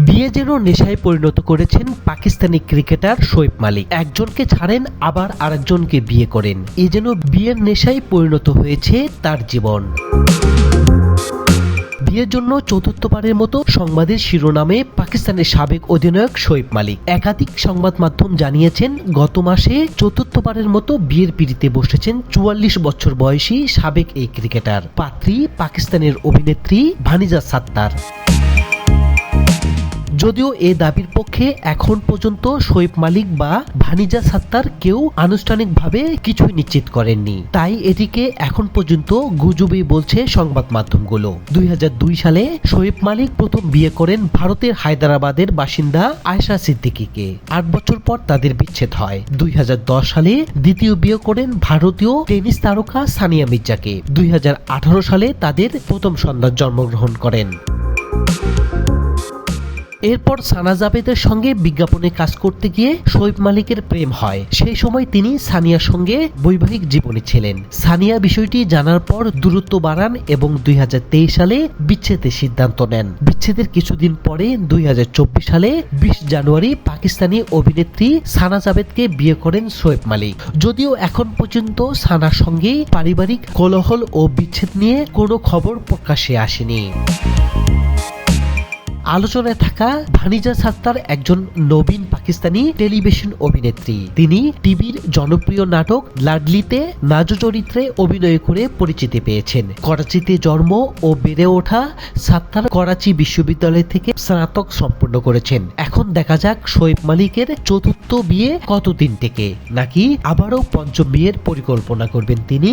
বিয়ে যেন নেশায় পরিণত করেছেন পাকিস্তানি ক্রিকেটার শোয়েব মালিক। একজনকে ছাড়েন আবার আরেকজনকে বিয়ে করেন। এ যেন বিয়ের নেশায় পরিণত হয়েছে তার জীবন। বিয়ের জন্য চতুর্থবারের মতো সংবাদের শিরোনামে পাকিস্তানের সাবেক অধিনায়ক শোয়েব মালিক। একাধিক সংবাদ মাধ্যম জানিয়েছেন, গত মাসে চতুর্থবারের মতো বিয়ের পিঁড়িতে বসেছেন ৪৪ বছর বয়সী সাবেক এই ক্রিকেটার। পাত্রী পাকিস্তানের অভিনেত্রী ভানিজা সাত্তার। যদিও এ দাবির পক্ষে এখন পর্যন্ত শোয়েব মালিক বা ভানিজা সাত্তার কেউ আনুষ্ঠানিকভাবে কিছুই নিশ্চিত করেননি, তাই এটিকে এখন পর্যন্ত গুজবই বলছে সংবাদ মাধ্যমগুলো। ২০০২ সালে শোয়েব মালিক প্রথম বিয়ে করেন ভারতের হায়দ্রাবাদের বাসিন্দা আয়েশা সিদ্দিকীকে। ৮ বছর পর তাদের বিচ্ছেদ হয়। ২০১০ সালে দ্বিতীয় বিয়ে করেন ভারতীয় টেনিস তারকা সানিয়া মির্জাকে। ২০১৮ সালে তাদের প্রথম সন্তান জন্মগ্রহণ করেন। এরপর সানা জাভেদের সঙ্গে বিজ্ঞাপনে কাজ করতে গিয়ে শোয়েব মালিকের প্রেম হয়। সেই সময় তিনি সানিয়ার সঙ্গে বৈবাহিক জীবনে ছিলেন। সানিয়া বিষয়টি জানার পর দূরত্ব বাড়ান এবং ২০২৩ সালে বিচ্ছেদের সিদ্ধান্ত নেন। বিচ্ছেদের কিছুদিন পরে ২০২৪ সালে ২০ জানুয়ারি পাকিস্তানি অভিনেত্রী সানা জাভেদকে বিয়ে করেন শোয়েব মালিক। যদিও এখন পর্যন্ত সানার সঙ্গে পারিবারিক কোলাহল ও বিচ্ছেদ নিয়ে কোনো খবর প্রকাশ্যে আসেনি। আলোচনায় থাকা ভানিজা সাত্তার একজন নবীন পাকিস্তানি টেলিভিশন অভিনেত্রী। তিনি টিভির জনপ্রিয় নাটক লাডলিতে নাজু চরিত্রে অভিনয় করে পরিচিতি পেয়েছেন। করাচিতে জন্ম ও বেড়ে ওঠা সাত্তার করাচি বিশ্ববিদ্যালয় থেকে স্নাতক সম্পন্ন করেছেন। এখন দেখা যাক শোয়েব মালিকের চতুর্থ বিয়ে কতদিন টেকে, নাকি আবারও পঞ্চম বিয়ের পরিকল্পনা করবেন তিনি।